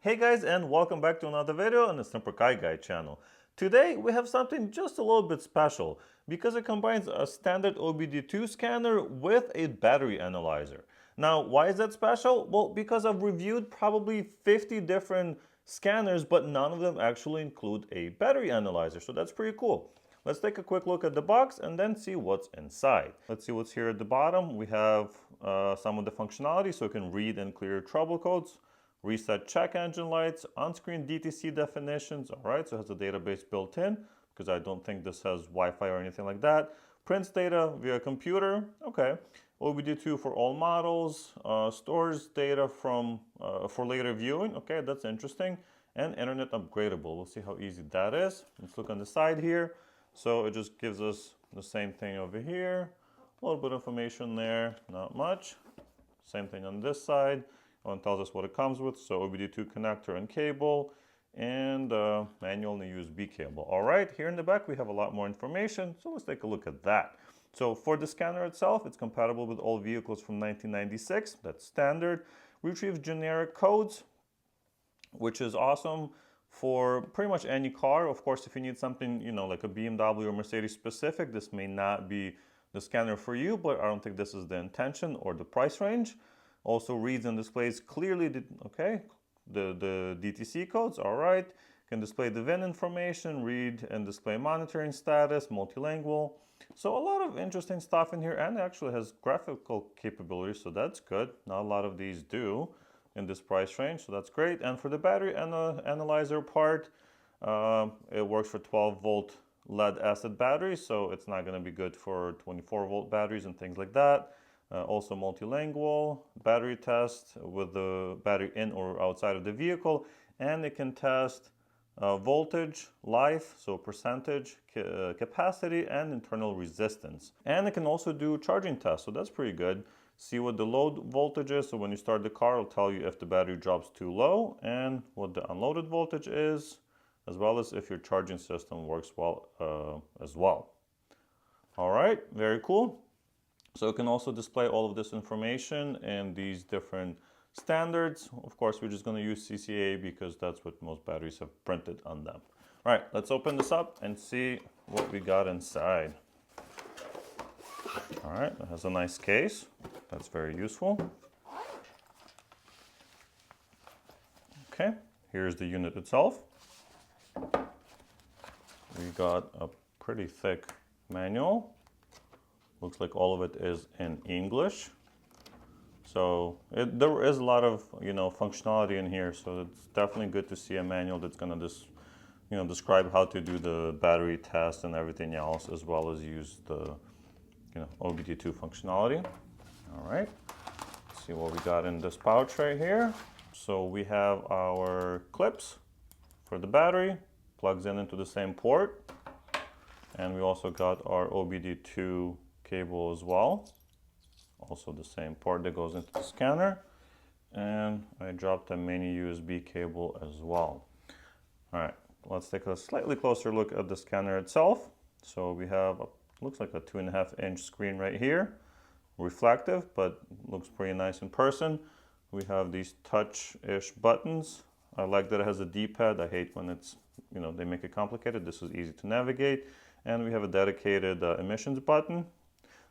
Hey guys, and welcome back to another video on the Simple Car Guy channel. Today we have something just a little bit special because it combines a standard OBD2 scanner with a battery analyzer. Now, why is that special? Well, because I've reviewed probably 50 different scanners, but none of them actually include a battery analyzer, so that's pretty cool. Let's take a quick look at the box and then see what's inside. Let's see what's here at the bottom. We have some of the functionality, so you can read and clear trouble codes, reset check engine lights, on-screen DTC definitions. All right, so it has a database built in because I don't think this has Wi-Fi or anything like that. Prints data via computer. Okay. OBD2 for all models. Stores data from for later viewing. Okay, that's interesting. And internet upgradable. We'll see how easy that is. Let's look on the side here. So it just gives us the same thing over here. A little bit of information there, not much. Same thing on this side. It tells us what it comes with, so OBD2 connector and cable, and manual and a USB cable. All right, here in the back we have a lot more information, so let's take a look at that. So for the scanner itself, it's compatible with all vehicles from 1996. That's standard. Retrieves generic codes, which is awesome for pretty much any car. Of course, if you need something, like a BMW or Mercedes specific, this may not be the scanner for you, but I don't think this is the intention or the price range. Also reads and displays clearly the DTC codes. All right, can display the VIN information, read and display monitoring status, multilingual. So a lot of interesting stuff in here, and it actually has graphical capabilities, so that's good. Not a lot of these do in this price range, so that's great. And for the battery analyzer part, it works for 12-volt lead acid batteries, so it's not going to be good for 24-volt batteries and things like that. Also multilingual, battery test with the battery in or outside of the vehicle, and it can test voltage, life, so percentage, capacity, and internal resistance. And it can also do charging tests, so that's pretty good. See what the load voltage is, so when you start the car, it'll tell you if the battery drops too low, and what the unloaded voltage is, as well as if your charging system works well as well. All right, very cool. So it can also display all of this information and these different standards. Of course, we're just going to use CCA because that's what most batteries have printed on them. All right, let's open this up and see what we got inside. All right, it has a nice case. That's very useful. Okay, here's the unit itself. We got a pretty thick manual. Looks like all of it is in English. So there is a lot of functionality in here. So it's definitely good to see a manual that's going to describe how to do the battery test and everything else, as well as use the OBD2 functionality. All right. Let's see what we got in this pouch right here. So we have our clips for the battery, plugs in into the same port, and we also got our OBD2 cable as well, also the same port that goes into the scanner, and I dropped a mini USB cable as well. All right, let's take a slightly closer look at the scanner itself. So we have looks like a 2.5-inch screen right here, reflective, but looks pretty nice in person. We have these touch-ish buttons. I like that it has a D-pad. I hate when it's they make it complicated. This is easy to navigate. And we have a dedicated emissions button.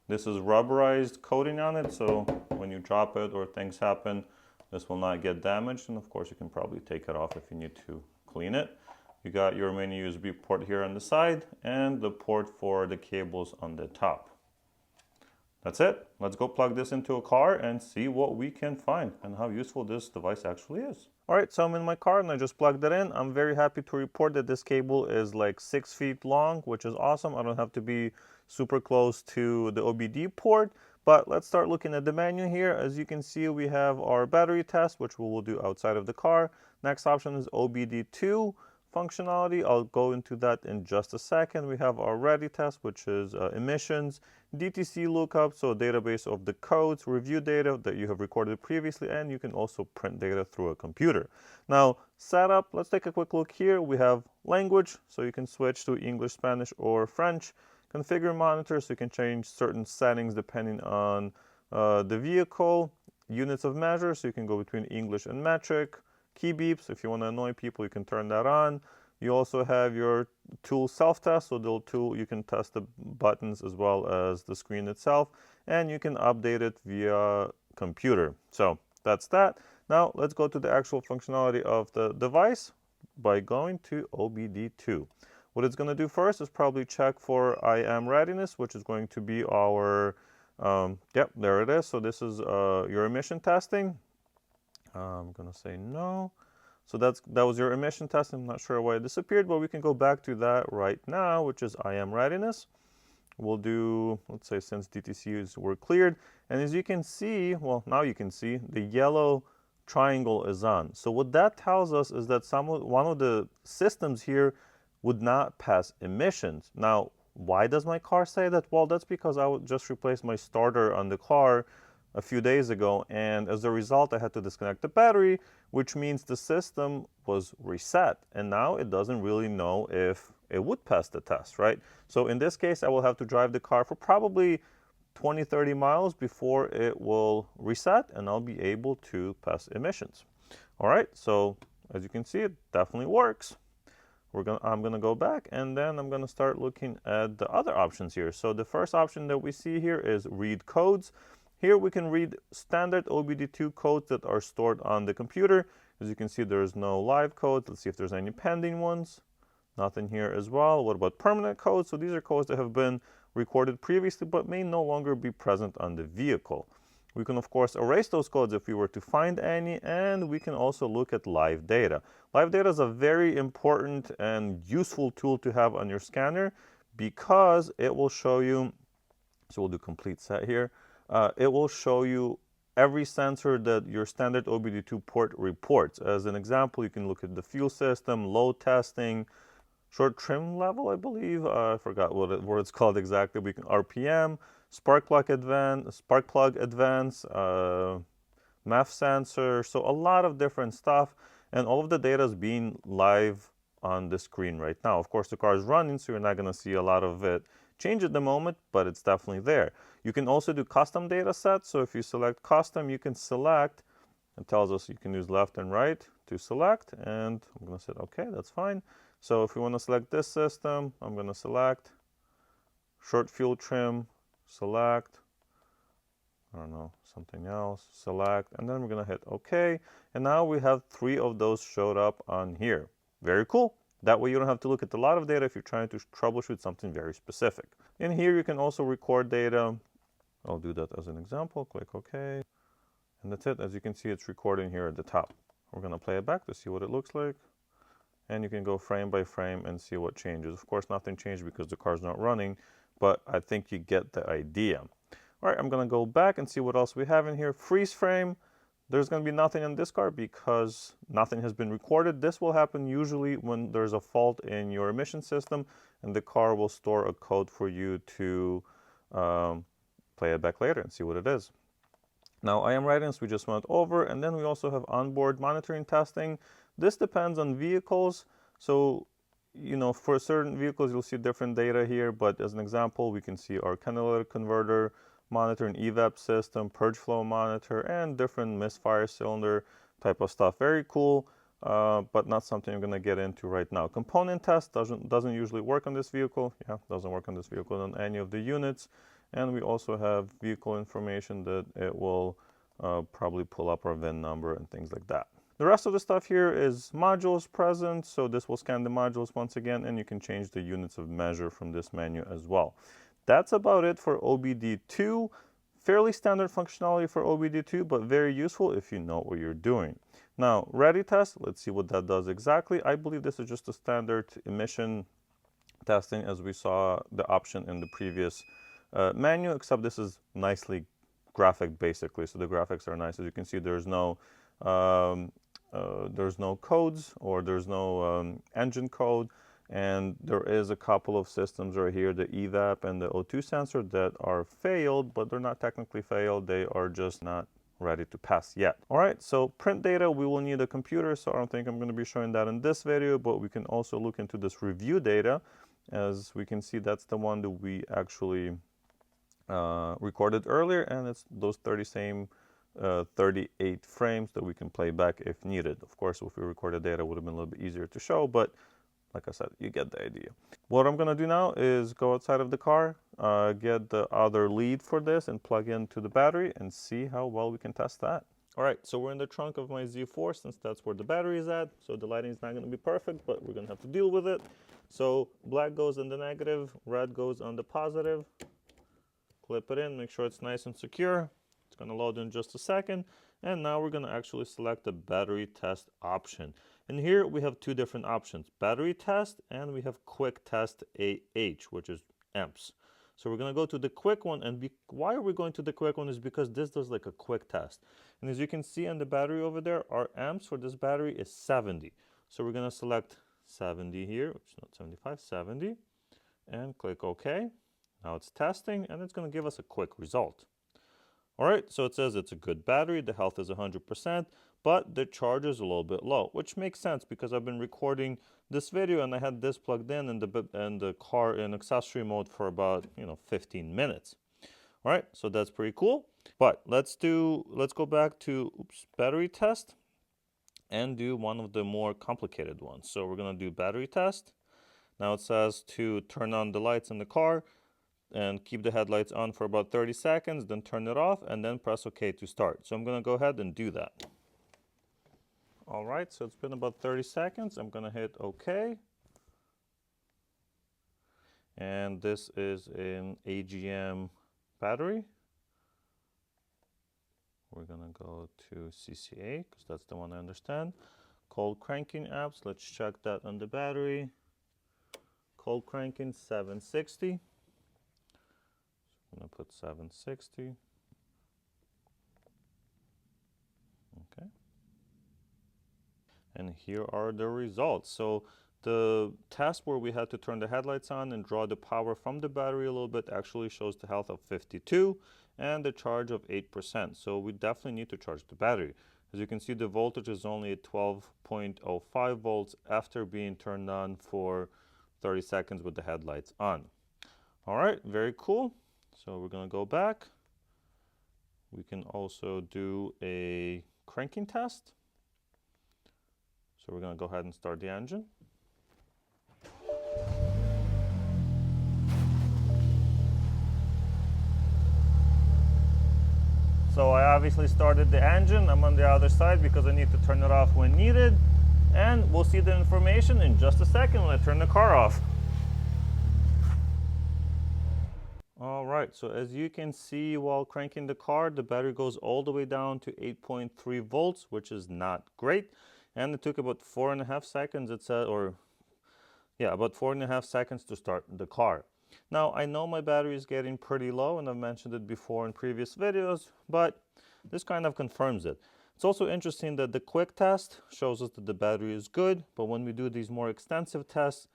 This is rubberized coating on it, so when you drop it or things happen, this will not get damaged. And of course, you can probably take it off if you need to clean it. You got your mini USB port here on the side and the port for the cables on the top. That's it. Let's go plug this into a car and see what we can find and how useful this device actually is. All right, so I'm in my car and I just plugged it in. I'm very happy to report that this cable is like 6 feet long, which is awesome. I don't have to be super close to the OBD port, but let's start looking at the menu here. As you can see, we have our battery test, which we will do outside of the car. Next option is OBD2 functionality. I'll go into that in just a second. We have our ready test, which is emissions, DTC lookup, so a database of the codes, review data that you have recorded previously, and you can also print data through a computer. Now, setup, let's take a quick look here. We have language, so you can switch to English, Spanish, or French. Configure monitor, so you can change certain settings depending on the vehicle. Units of measure, so you can go between English and metric. key beeps. If you want to annoy people, you can turn that on. You also have your tool self-test, so the tool, you can test the buttons as well as the screen itself, and you can update it via computer. So that's that. Now let's go to the actual functionality of the device by going to OBD2. What it's going to do first is probably check for IM readiness, which is going to be our, yep, there it is. So this is your emission testing. I'm going to say no. So that was your emission test. I'm not sure why it disappeared, but we can go back to that right now, which is IM readiness. We'll do, let's say, since DTCs were cleared. And as you can see, well, now you can see the yellow triangle is on. So what that tells us is that one of the systems here would not pass emissions. Now, why does my car say that? Well, that's because I would just replace my starter on the car a few days ago, and as a result I had to disconnect the battery, which means the system was reset, and now it doesn't really know if it would pass the test, right? So in this case, I will have to drive the car for probably 20-30 miles before it will reset, and I'll be able to pass emissions. All right, so as you can see, it definitely works. I'm gonna go back, and then I'm gonna start looking at the other options here. So the first option that we see here is read codes. Here we can read standard OBD2 codes that are stored on the computer. As you can see, there's no live code. Let's see if there's any pending ones. Nothing here as well. What about permanent codes? So these are codes that have been recorded previously but may no longer be present on the vehicle. We can, of course, erase those codes if we were to find any, and we can also look at live data. Live data is a very important and useful tool to have on your scanner because it will show you, so we'll do complete set here. It will show you every sensor that your standard OBD2 port reports. As an example, you can look at the fuel system, load testing, short trim level, I believe. I forgot what it's called exactly. We can RPM, spark plug advance, MEF sensor. So a lot of different stuff, and all of the data is being live on the screen right now. Of course, the car is running, so you're not going to see a lot of it change at the moment, but it's definitely there. You can also do custom data sets. So if you select custom, you can select, it tells us you can use left and right to select, and I'm going to say, okay, that's fine. So if we want to select this system, I'm going to select short fuel trim, select, I don't know, something else, select, and then we're going to hit OK. And now we have 3 of those showed up on here. Very cool. That way you don't have to look at a lot of data if you're trying to troubleshoot something very specific. In here, you can also record data. I'll do that as an example. Click OK. And that's it. As you can see, it's recording here at the top. We're going to play it back to see what it looks like. And you can go frame by frame and see what changes. Of course, nothing changed because the car's not running, but I think you get the idea. All right, I'm going to go back and see what else we have in here. Freeze frame. There's going to be nothing in this car because nothing has been recorded. This will happen usually when there's a fault in your emission system, and the car will store a code for you to play it back later and see what it is. Now, IM readiness we just went over, and then we also have onboard monitoring testing. This depends on vehicles. So, you know, for certain vehicles, you'll see different data here, but as an example, we can see our catalytic converter, monitor an evap system, purge flow monitor, and different misfire cylinder type of stuff. Very cool, but not something I'm going to get into right now. Component test doesn't usually work on this vehicle. Yeah, doesn't work on this vehicle on any of the units. And we also have vehicle information that it will probably pull up our VIN number and things like that. The rest of the stuff here is modules present. So this will scan the modules once again, and you can change the units of measure from this menu as well. That's about it for OBD2. Fairly standard functionality for OBD2, but very useful if you know what you're doing. Now, ready test, let's see what that does exactly. I believe this is just a standard emission testing as we saw the option in the previous menu, except this is nicely graphic basically. So the graphics are nice. As you can see, there's no codes, or there's no engine code. And there is a couple of systems right here, the evap and the O2 sensor, that are failed, but they're not technically failed. They are just not ready to pass yet. All right, so print data, we will need a computer, so I don't think I'm going to be showing that in this video, but we can also look into this review data. As we can see, that's the one that we actually recorded earlier, and it's those 30 same 38 frames that we can play back if needed. Of course, if we recorded data, it would have been a little bit easier to show, but like I said, you get the idea. What I'm gonna do now is go outside of the car, get the other lead for this and plug into the battery and see how well we can test that. All right, so we're in the trunk of my Z4 since that's where the battery is at. So the lighting is not gonna be perfect, but we're gonna have to deal with it. So black goes on the negative, red goes on the positive. Clip it in, make sure it's nice and secure. It's gonna load in just a second. And now we're gonna actually select the battery test option. And here we have two different options, battery test and we have quick test AH, which is amps. So we're gonna go to the quick one, and why are we going to the quick one is because this does like a quick test. And as you can see on the battery over there, our amps for this battery is 70. So we're gonna select 70 here, which is not 75, 70, and click OK. Now it's testing and it's going to give us a quick result. All right, so it says it's a good battery, the health is 100%, but the charge is a little bit low, which makes sense because I've been recording this video and I had this plugged in the car in accessory mode for about 15 minutes. All right, so that's pretty cool. But let's go back to battery test and do one of the more complicated ones. So we're going to do battery test. Now it says to turn on the lights in the car and keep the headlights on for about 30 seconds, then turn it off, and then press OK to start. So I'm going to go ahead and do that. All right, so it's been about 30 seconds. I'm going to hit OK. And this is an AGM battery. We're going to go to CCA, because that's the one I understand. Cold cranking apps, let's check that on the battery. Cold cranking 760. I'm going to put 760. Okay. And here are the results. So the test where we had to turn the headlights on and draw the power from the battery a little bit actually shows the health of 52 and the charge of 8%. So we definitely need to charge the battery. As you can see, the voltage is only at 12.05 volts after being turned on for 30 seconds with the headlights on. All right, very cool. So we're going to go back. We can also do a cranking test. So we're going to go ahead and start the engine. So I obviously started the engine. I'm on the other side because I need to turn it off when needed. And we'll see the information in just a second when I turn the car off. All right, so as you can see while cranking the car, the battery goes all the way down to 8.3 volts, which is not great. And it took about 4.5 seconds, it said, about 4.5 seconds to start the car. Now, I know my battery is getting pretty low, and I've mentioned it before in previous videos, but this kind of confirms it. It's also interesting that the quick test shows us that the battery is good, but when we do these more extensive tests,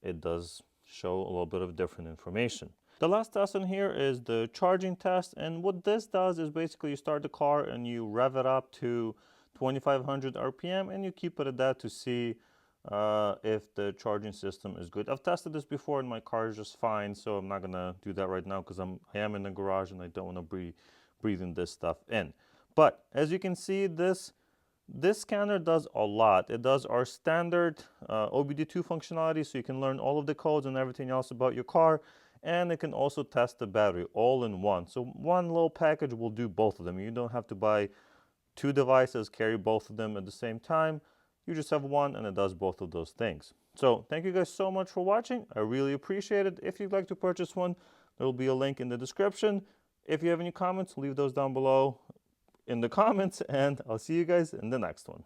it does show a little bit of different information. The last test in here is the charging test, and what this does is basically you start the car and you rev it up to 2500 RPM and you keep it at that to see if the charging system is good. I've tested this before and my car is just fine, so I'm not gonna do that right now because I am in the garage and I don't want to be breathing this stuff in. But as you can see, this scanner does a lot. It does our standard OBD2 functionality, so you can learn all of the codes and everything else about your car, and it can also test the battery all in one. So one little package will do both of them. You don't have to buy two devices, carry both of them at the same time. You just have one and it does both of those things. So thank you guys so much for watching. I really appreciate it. If you'd like to purchase one, there will be a link in the description. If you have any comments, leave those down below in the comments, and I'll see you guys in the next one.